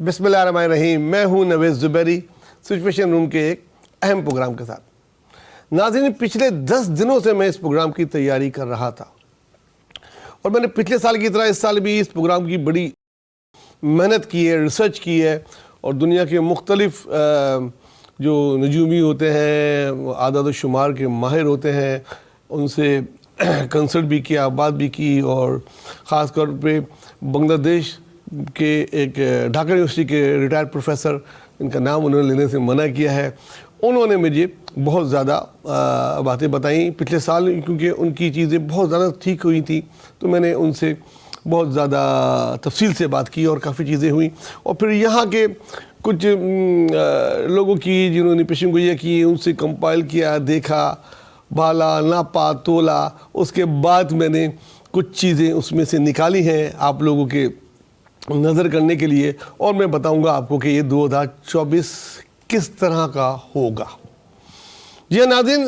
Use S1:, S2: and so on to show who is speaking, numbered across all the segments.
S1: بسم اللہ الرحمن الرحیم. میں ہوں نویز زبیری, سچویشن روم کے ایک اہم پروگرام کے ساتھ. ناظرین, پچھلے 10 دنوں سے میں اس پروگرام کی تیاری کر رہا تھا اور میں نے پچھلے سال کی طرح اس سال بھی اس پروگرام کی بڑی محنت کی ہے, ریسرچ کی ہے اور دنیا کے مختلف جو نجومی ہوتے ہیں, اعداد و شمار کے ماہر ہوتے ہیں, ان سے کنسلٹ بھی کیا, بات بھی کی, اور خاص طور پہ بنگلہ دیش کے ایک ڈھاکہ یونیورسٹی کے ریٹائرڈ پروفیسر, ان کا نام انہوں نے لینے سے منع کیا ہے, انہوں نے مجھے بہت زیادہ باتیں بتائیں پچھلے سال, کیونکہ ان کی چیزیں بہت زیادہ ٹھیک ہوئی تھیں تو میں نے ان سے بہت زیادہ تفصیل سے بات کی اور کافی چیزیں ہوئیں. اور پھر یہاں کے کچھ لوگوں کی جنہوں نے پیشن گوئیاں کی, ان سے کمپائل کیا, دیکھا, بھالا, ناپا, تولا, اس کے بعد میں نے کچھ چیزیں اس میں سے نکالی ہیں آپ لوگوں کے نظر کرنے کے لیے, اور میں بتاؤں گا آپ کو کہ یہ 2024 کس طرح کا ہوگا. جی ناظرین,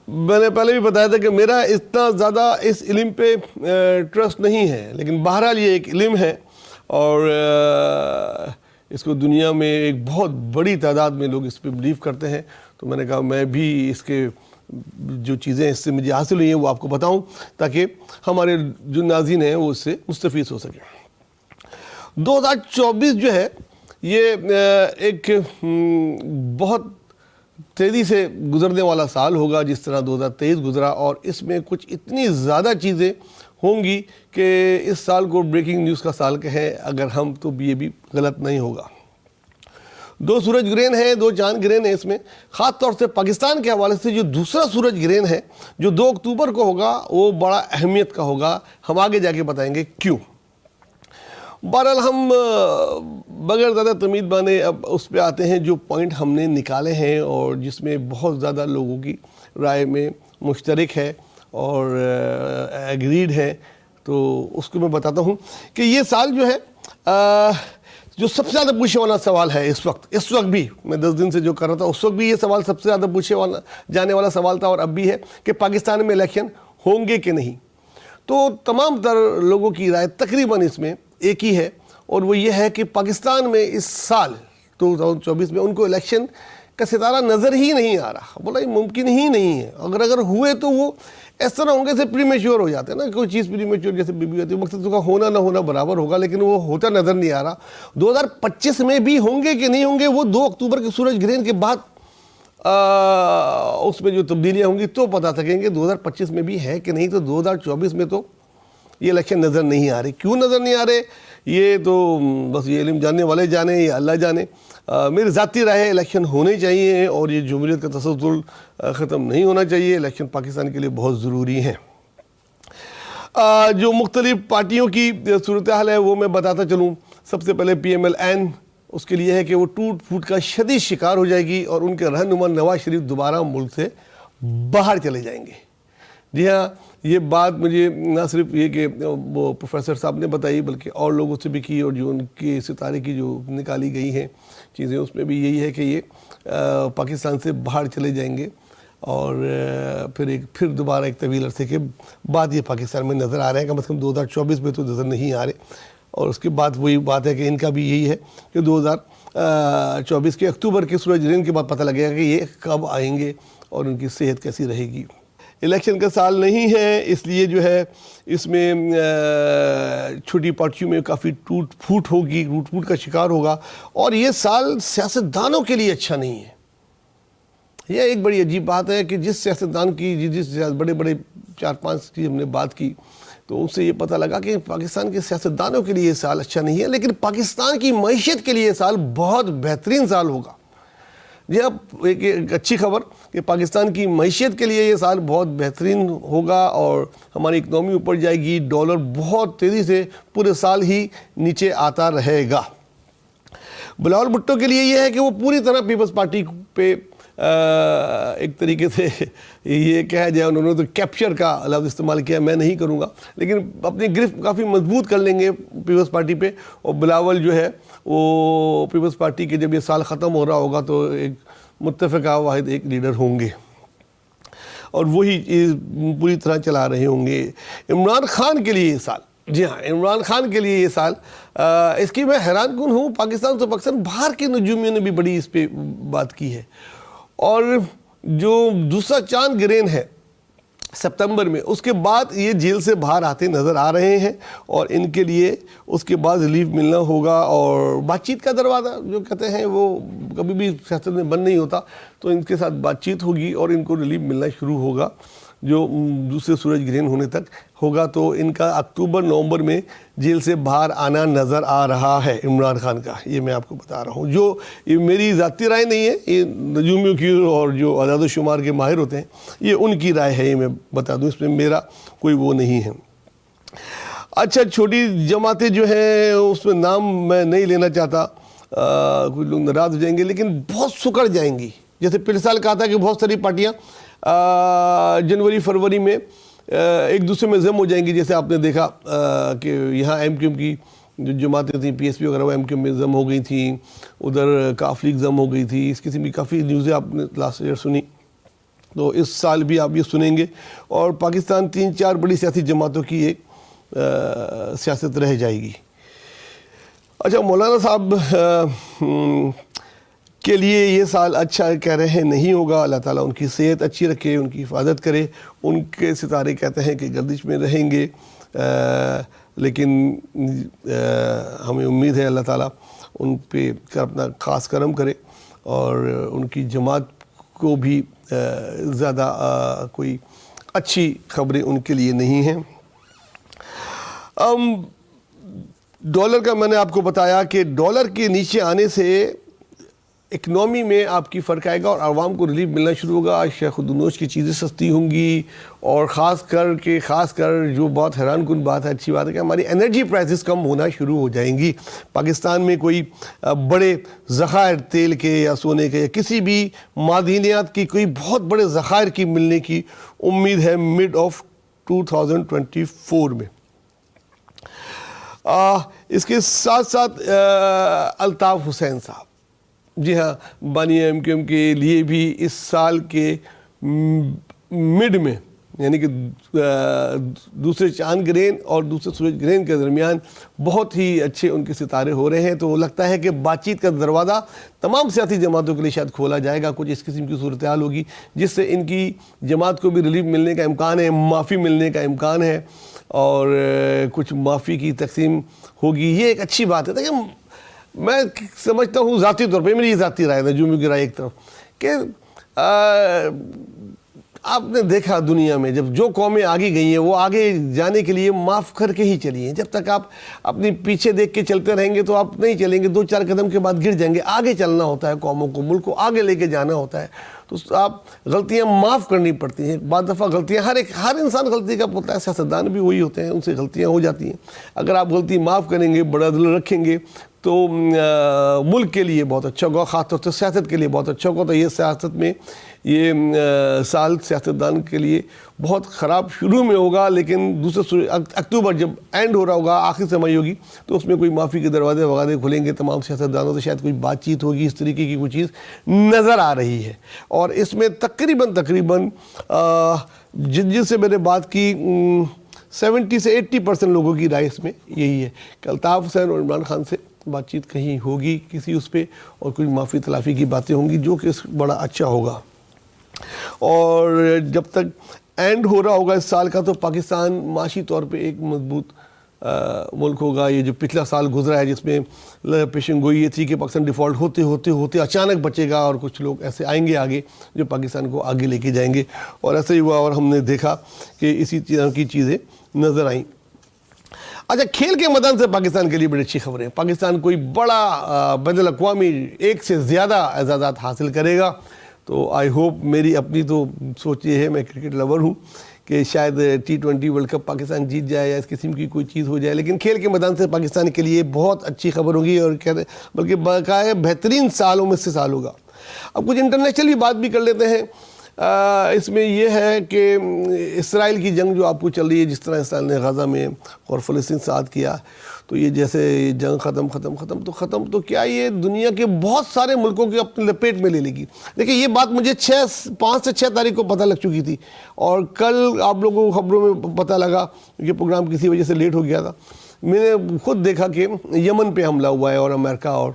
S1: میں نے پہلے بھی بتایا تھا کہ میرا اتنا زیادہ اس علم پہ ٹرسٹ نہیں ہے, لیکن بہرحال یہ ایک علم ہے اور اس کو دنیا میں ایک بہت بڑی تعداد میں لوگ اس پہ بلیو کرتے ہیں. تو میں نے کہا میں بھی اس کے جو چیزیں اس سے مجھے حاصل ہوئی ہیں وہ آپ کو بتاؤں, تاکہ ہمارے جو ناظرین ہیں وہ اس سے مستفید ہو سکیں. 2024 جو ہے یہ ایک بہت تیزی سے گزرنے والا سال ہوگا, جس طرح 2023 گزرا, اور اس میں کچھ اتنی زیادہ چیزیں ہوں گی کہ اس سال کو بریکنگ نیوز کا سال کہیں اگر ہم, تو یہ بھی غلط نہیں ہوگا. 2 سورج گرہن ہیں, 2 چاند گرہن ہیں اس میں. خاص طور سے پاکستان کے حوالے سے جو دوسرا سورج گرہن ہے جو 2 اکتوبر کو ہوگا, وہ بڑا اہمیت کا ہوگا. ہم آگے جا کے بتائیں گے کیوں. بہرحال ہم بغیر زیادہ تمید بانے اب اس پہ آتے ہیں جو پوائنٹ ہم نے نکالے ہیں اور جس میں بہت زیادہ لوگوں کی رائے میں مشترک ہے اور ایگریڈ ہے. تو اس کو میں بتاتا ہوں کہ یہ سال جو ہے جو سب سے زیادہ پوچھنے والا سوال ہے اس وقت بھی, میں 10 دن سے جو کر رہا تھا اس وقت بھی یہ سوال سب سے زیادہ پوچھے جانے والا سوال تھا, اور اب بھی ہے کہ پاکستان میں الیکشن ہوں گے کہ نہیں. تو تمام تر لوگوں کی رائے تقریباً اس میں ایک ہی ہے, اور وہ یہ ہے کہ پاکستان میں اس سال 2024 میں ان کو الیکشن کا ستارہ نظر ہی نہیں آ رہا. بولا یہ ممکن ہی نہیں ہے, اگر ہوئے تو وہ اس طرح ہوں گے جیسے پری میچور ہو جاتے ہیں نا, کوئی چیز پری میچور جیسے بیبی ہوتی ہے, مقصد اس کا ہونا نہ ہونا برابر ہوگا, لیکن وہ ہوتا نظر نہیں آ رہا. 2025 میں بھی ہوں گے کہ نہیں ہوں گے, وہ 2 اکتوبر کے سورج گرہن کے بعد اس میں جو تبدیلیاں ہوں گی تو پتہ سکیں گے 2025 میں بھی ہے کہ نہیں. تو 2024 میں تو یہ الیکشن نظر نہیں آ رہے. کیوں نظر نہیں آ رہے یہ تو بس یہ علم جاننے والے جانے یا اللہ جانے. میری ذاتی رائے ہے الیکشن ہونے چاہیے, اور یہ جمہوریت کا تسلسل ختم نہیں ہونا چاہیے. الیکشن پاکستان کے لیے بہت ضروری ہیں. جو مختلف پارٹیوں کی صورتحال ہے وہ میں بتاتا چلوں. سب سے پہلے PMLN, اس کے لیے ہے کہ وہ ٹوٹ پھوٹ کا شدید شکار ہو جائے گی اور ان کے رہنما نواز شریف دوبارہ ملک سے باہر چلے جائیں گے. جی ہاں, یہ بات مجھے نہ صرف یہ کہ وہ پروفیسر صاحب نے بتائی بلکہ اور لوگوں سے بھی کی, اور جو ان کے ستارے کی جو نکالی گئی ہیں چیزیں اس میں بھی یہی ہے کہ یہ پاکستان سے باہر چلے جائیں گے, اور پھر دوبارہ ایک طویل عرصے کے بعد یہ پاکستان میں نظر آ رہے ہیں. کم از کم 2024 میں تو نظر نہیں آ رہے. اور اس کے بعد وہی بات ہے کہ ان کا بھی یہی ہے کہ 2024 کے اکتوبر کے سورج گرہن کے بعد پتہ لگے گا کہ یہ کب آئیں گے اور ان کی صحت کیسی رہے گی. الیکشن کا سال نہیں ہے, اس لیے جو ہے اس میں چھوٹی پارٹیوں میں کافی ٹوٹ پھوٹ کا شکار ہوگا, اور یہ سال سیاستدانوں کے لیے اچھا نہیں ہے. یہ ایک بڑی عجیب بات ہے کہ جس سیاستدان کی جس بڑے 4-5 کی ہم نے بات کی تو ان سے یہ پتہ لگا کہ پاکستان کے سیاستدانوں کے لیے یہ سال اچھا نہیں ہے, لیکن پاکستان کی معیشت کے لیے یہ سال بہت بہترین سال ہوگا. جی اب ایک اچھی خبر کہ پاکستان کی معیشت کے لیے یہ سال بہت بہترین ہوگا اور ہماری اکنامی اوپر جائے گی. ڈالر بہت تیزی سے پورے سال ہی نیچے آتا رہے گا. بلاول بھٹو کے لیے یہ ہے کہ وہ پوری طرح پیپلز پارٹی پہ ایک طریقے سے یہ کہا جائے, انہوں نے تو کیپچر کا لفظ استعمال کیا, میں نہیں کروں گا, لیکن اپنی گرفت کافی مضبوط کر لیں گے پیپلز پارٹی پہ. اور بلاول جو ہے وہ پیپلز پارٹی کے جب یہ سال ختم ہو رہا ہوگا تو ایک متفقہ واحد ایک لیڈر ہوں گے اور وہی پوری طرح چلا رہے ہوں گے. عمران خان کے لیے یہ سال, جی ہاں عمران خان کے لیے یہ سال اس کی میں حیران کن ہوں، پاکستان تو پاکستان باہر کے نجومیوں نے بھی بڑی اس پہ بات کی ہے، اور جو دوسرا چاند گرہن ہے ستمبر میں، اس کے بعد یہ جیل سے باہر آتے نظر آ رہے ہیں، اور ان کے لیے اس کے بعد ریلیف ملنا ہوگا، اور بات چیت کا دروازہ جو کہتے ہیں وہ کبھی بھی سیاست میں بند نہیں ہوتا، تو ان کے ساتھ بات چیت ہوگی اور ان کو ریلیف ملنا شروع ہوگا جو دوسرے سورج گرہن ہونے تک ہوگا، تو ان کا اکتوبر نومبر میں جیل سے باہر آنا نظر آ رہا ہے عمران خان کا، یہ میں آپ کو بتا رہا ہوں، جو یہ میری ذاتی رائے نہیں ہے، یہ نجومیوں کی اور جو اعداد و شمار کے ماہر ہوتے ہیں یہ ان کی رائے ہے، یہ میں بتا دوں، اس میں میرا کوئی وہ نہیں ہے۔ اچھا، چھوٹی جماعتیں جو ہیں اس میں نام میں نہیں لینا چاہتا، کچھ لوگ ناراض ہو جائیں گے، لیکن بہت سکڑ جائیں گی، جیسے پچھلے سال کہا تھا کہ بہت ساری پارٹیاں جنوری فروری میں ایک دوسرے میں ضم ہو جائیں گی، جیسے آپ نے دیکھا کہ یہاں ایم کیو ایم کی جو جماعتیں تھیں، پی ایس پی وغیرہ وہ ایم کیو ایم میں ضم ہو گئی تھیں، ادھر کاف لیگ ضم ہو گئی تھی، اس قسم کی کافی نیوزیں آپ نے لاسٹ ایئر سنی، تو اس سال بھی آپ یہ سنیں گے، اور پاکستان 3-4 بڑی سیاسی جماعتوں کی ایک سیاست رہ جائے گی۔ اچھا، مولانا صاحب کے لیے یہ سال اچھا کہہ رہے ہیں نہیں ہوگا، اللہ تعالیٰ ان کی صحت اچھی رکھے، ان کی حفاظت کرے، ان کے ستارے کہتے ہیں کہ گردش میں رہیں گے، لیکن ہمیں امید ہے اللہ تعالیٰ ان پہ اپنا خاص کرم کرے، اور ان کی جماعت کو بھی زیادہ کوئی اچھی خبریں ان کے لیے نہیں ہیں۔ ڈالر کا میں نے آپ کو بتایا کہ ڈالر کے نیچے آنے سے اکنامی میں آپ کی فرق آئے گا اور عوام کو ریلیف ملنا شروع ہوگا، اشیاء خود نوش کی چیزیں سستی ہوں گی، اور خاص کر جو بہت حیران کن بات ہے، اچھی بات ہے کہ ہماری انرجی پرائسز کم ہونا شروع ہو جائیں گی۔ پاکستان میں کوئی بڑے ذخائر تیل کے یا سونے کے یا کسی بھی معدنیات کی کوئی بہت بڑے ذخائر کی ملنے کی امید ہے مڈ آف 2024 میں۔ اس کے ساتھ ساتھ الطاف حسین صاحب، جی ہاں، بانی ایم کیو ایم کے لیے بھی اس سال کے مڈ میں، یعنی کہ دوسرے چاند گرہن اور دوسرے سورج گرہن کے درمیان بہت ہی اچھے ان کے ستارے ہو رہے ہیں، تو لگتا ہے کہ بات چیت کا دروازہ تمام سیاسی جماعتوں کے لیے شاید کھولا جائے گا، کچھ اس قسم کی صورتحال ہوگی جس سے ان کی جماعت کو بھی ریلیف ملنے کا امکان ہے، معافی ملنے کا امکان ہے، اور کچھ معافی کی تقسیم ہوگی۔ یہ ایک اچھی بات ہے، لیکن میں سمجھتا ہوں ذاتی طور پہ، میری ذاتی رائے ہے، نجومیوں کی رائے ایک طرف، کہ آپ نے دیکھا دنیا میں جب جو قومیں آگے گئی ہیں وہ آگے جانے کے لیے معاف کر کے ہی چلی ہیں، جب تک آپ اپنی پیچھے دیکھ کے چلتے رہیں گے تو آپ نہیں چلیں گے، 2-4 قدم کے بعد گر جائیں گے۔ آگے چلنا ہوتا ہے قوموں کو، ملک کو آگے لے کے جانا ہوتا ہے، تو آپ غلطیاں معاف کرنی پڑتی ہیں۔ بعض دفعہ غلطیاں ہر انسان غلطی کا ہوتا ہے، سیاستدان بھی وہی ہوتے ہیں، ان سے غلطیاں ہو جاتی ہیں۔ اگر آپ غلطی معاف کریں گے، بڑا دل رکھیں گے، تو ملک کے لیے بہت اچھا ہوگا، خاص طور سے سیاست کے لیے بہت اچھا ہوگا۔ تو یہ سیاست میں یہ سال سیاستدان کے لیے بہت خراب شروع میں ہوگا، لیکن دوسرے اکتوبر جب اینڈ ہو رہا ہوگا، آخر سمائی ہوگی، تو اس میں کوئی معافی کے دروازے وغیرہ کھلیں گے تمام سیاستدانوں سے، شاید کوئی بات چیت ہوگی، اس طریقے کی کوئی چیز نظر آ رہی ہے۔ اور اس میں تقریباً جن سے میں نے بات کی 70 سے 80% لوگوں کی رائے اس میں یہی ہے کہ الطاف حسین اور عمران خان سے بات چیت کہیں ہوگی کسی اس پہ، اور کوئی معافی تلافی کی باتیں ہوں گی، جو کہ بڑا اچھا ہوگا۔ اور جب تک اینڈ ہو رہا ہوگا اس سال کا، تو پاکستان معاشی طور پہ ایک مضبوط ملک ہوگا۔ یہ جو پچھلا سال گزرا ہے، جس میں پیشن گوئی یہ تھی کہ پاکستان ڈیفالٹ ہوتے اچانک بچے گا، اور کچھ لوگ ایسے آئیں گے آگے جو پاکستان کو آگے لے کے جائیں گے، اور ایسا ہی ہوا، اور ہم نے دیکھا کہ اسی طرح کی چیزیں نظر آئیں۔ اچھا، کھیل کے میدان سے پاکستان کے لیے بڑی اچھی خبریں، پاکستان کوئی بڑا بین الاقوامی ایک سے زیادہ اعزازات حاصل کرے گا، تو آئی ہوپ، میری اپنی تو سوچ یہ ہے، میں کرکٹ لور ہوں، کہ شاید T20 ورلڈ کپ پاکستان جیت جائے یا اس قسم کی کوئی چیز ہو جائے، لیکن کھیل کے میدان سے پاکستان کے لیے بہت اچھی خبر ہوگی، اور بلکہ باقاعدہ بہترین سالوں میں سے سال ہوگا۔ اب کچھ انٹرنیشنل بات بھی کر لیتے ہیں۔ اس میں یہ ہے کہ اسرائیل کی جنگ جو آپ کو چل رہی ہے، جس طرح اسرائیل نے غزہ میں اور فلسطین ساتھ کیا، تو یہ جیسے جنگ ختم تو کیا یہ دنیا کے بہت سارے ملکوں کے اپنے لپیٹ میں لے لے گی۔ دیکھیں، یہ بات مجھے 5 سے 6 تاریخ کو پتہ لگ چکی تھی، اور کل آپ لوگوں کو خبروں میں پتہ لگا، کہ پروگرام کسی وجہ سے لیٹ ہو گیا تھا، میں نے خود دیکھا کہ یمن پہ حملہ ہوا ہے اور امریکہ اور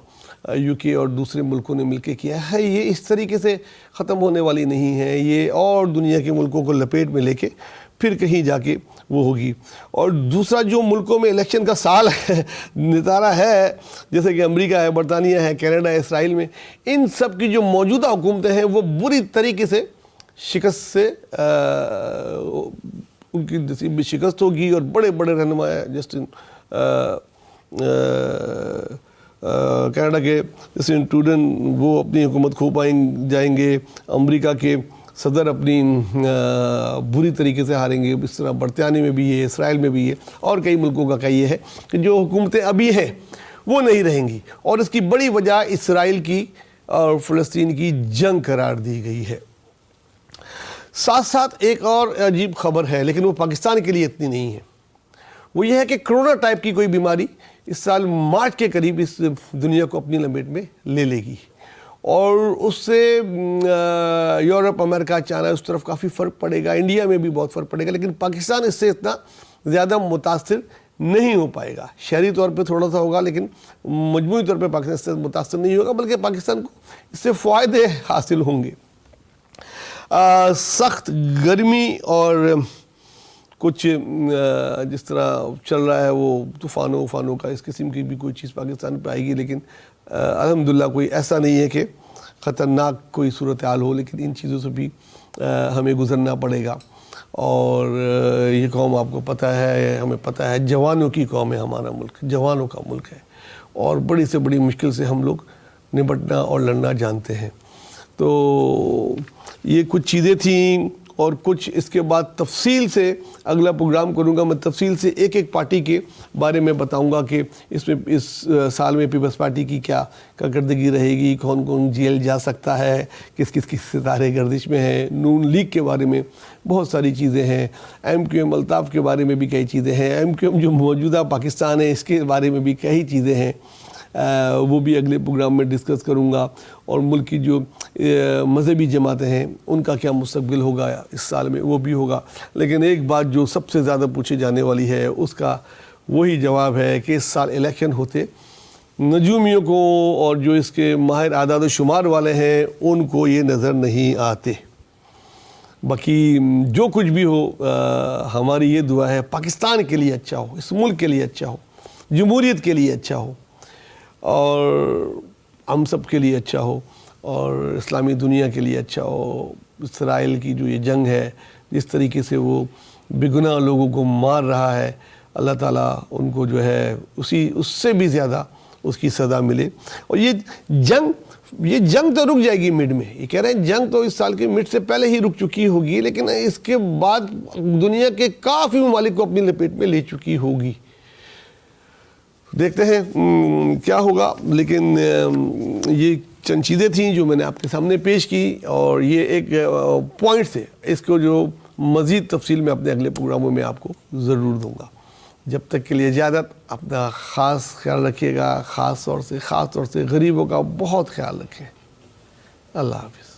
S1: یو کے اور دوسرے ملکوں نے مل کے کیا ہے. یہ اس طریقے سے ختم ہونے والی نہیں ہے, یہ اور دنیا کے ملکوں کو لپیٹ میں لے کے پھر کہیں جا کے وہ ہوگی. اور دوسرا جو ملکوں میں الیکشن کا سال نتارا ہے, جیسے کہ امریکہ ہے, برطانیہ ہے, کینیڈا ہے, اسرائیل میں, ان سب کی جو موجودہ حکومتیں ہیں وہ بری طریقے سے شکست سے ان کی نصیب میں شکست ہوگی. اور بڑے بڑے رہنما جسٹن کینیڈا کے جسٹن ٹروڈن وہ اپنی حکومت کھو جائیں گے, امریکہ کے صدر اپنی بری طریقے سے ہاریں گے. اس طرح برطانیہ میں بھی ہے, اسرائیل میں بھی ہے, اور کئی ملکوں کا یہ ہے کہ جو حکومتیں ابھی ہیں وہ نہیں رہیں گی. اور اس کی بڑی وجہ اسرائیل کی اور فلسطین کی جنگ قرار دی گئی ہے. ساتھ ساتھ ایک اور عجیب خبر ہے, لیکن وہ پاکستان کے لیے اتنی نہیں ہے. وہ یہ ہے کہ کرونا ٹائپ کی کوئی بیماری اس سال مارچ کے قریب اس دنیا کو اپنی لپیٹ میں لے لے گی, اور اس سے یورپ, امریکہ, چائنا اس طرف کافی فرق پڑے گا. انڈیا میں بھی بہت فرق پڑے گا, لیکن پاکستان اس سے اتنا زیادہ متاثر نہیں ہو پائے گا. شہری طور پہ تھوڑا سا ہوگا, لیکن مجموعی طور پہ پاکستان اس سے متاثر نہیں ہوگا, بلکہ پاکستان کو اس سے فائدے حاصل ہوں گے. سخت گرمی اور کچھ جس طرح چل رہا ہے وہ طوفانوں کا, اس قسم کی بھی کوئی چیز پاکستان پہ آئے گی, لیکن الحمدللہ کوئی ایسا نہیں ہے کہ خطرناک کوئی صورتحال ہو, لیکن ان چیزوں سے بھی ہمیں گزرنا پڑے گا. اور یہ قوم آپ کو پتہ ہے, ہمیں پتہ ہے, جوانوں کی قوم ہے ہمارا ملک, جوانوں کا ملک ہے, اور بڑی سے بڑی مشکل سے ہم لوگ نپٹنا اور لڑنا جانتے ہیں. تو یہ کچھ چیزیں تھیں, اور کچھ اس کے بعد تفصیل سے اگلا پروگرام کروں گا. میں تفصیل سے ایک ایک پارٹی کے بارے میں بتاؤں گا کہ اس سال میں پیپلز پارٹی کی کیا کارکردگی رہے گی, کون کون جیل جا سکتا ہے, کس ستارے گردش میں ہیں. نون لیگ کے بارے میں بہت ساری چیزیں ہیں, ایم کیو ایم الطاف کے بارے میں بھی کئی چیزیں ہیں, ایم کیو ایم جو موجودہ پاکستان ہے اس کے بارے میں بھی کئی چیزیں ہیں, وہ بھی اگلے پروگرام میں ڈسکس کروں گا. اور ملک کی جو مذہبی جماعتیں ہیں ان کا کیا مستقبل ہوگا اس سال میں, وہ بھی ہوگا. لیکن ایک بات جو سب سے زیادہ پوچھی جانے والی ہے, اس کا وہی جواب ہے کہ اس سال الیکشن ہوتے نجومیوں کو اور جو اس کے ماہر اعداد و شمار والے ہیں ان کو یہ نظر نہیں آتے. باقی جو کچھ بھی ہو, ہماری یہ دعا ہے پاکستان کے لیے اچھا ہو, اس ملک کے لیے اچھا ہو, جمہوریت کے لیے اچھا ہو, اور ہم سب کے لیے اچھا ہو, اور اسلامی دنیا کے لیے اچھا ہو. اسرائیل کی جو یہ جنگ ہے, جس طریقے سے وہ بے گناہ لوگوں کو مار رہا ہے, اللہ تعالیٰ ان کو جو ہے اس سے بھی زیادہ اس کی سزا ملے. اور یہ جنگ تو رک جائے گی مڈ میں, یہ کہہ رہے ہیں جنگ تو اس سال کے مڈ سے پہلے ہی رک چکی ہوگی, لیکن اس کے بعد دنیا کے کافی ممالک کو اپنی لپیٹ میں لے چکی ہوگی. دیکھتے ہیں کیا ہوگا. لیکن یہ چند چیزیں تھیں جو میں نے آپ کے سامنے پیش کی, اور یہ ایک پوائنٹ سے اس کو جو مزید تفصیل میں اپنے اگلے پروگراموں میں آپ کو ضرور دوں گا. جب تک کے لیے اجازت, اپنا خاص خیال رکھیے گا, خاص طور سے غریبوں کا بہت خیال رکھیں. اللہ حافظ.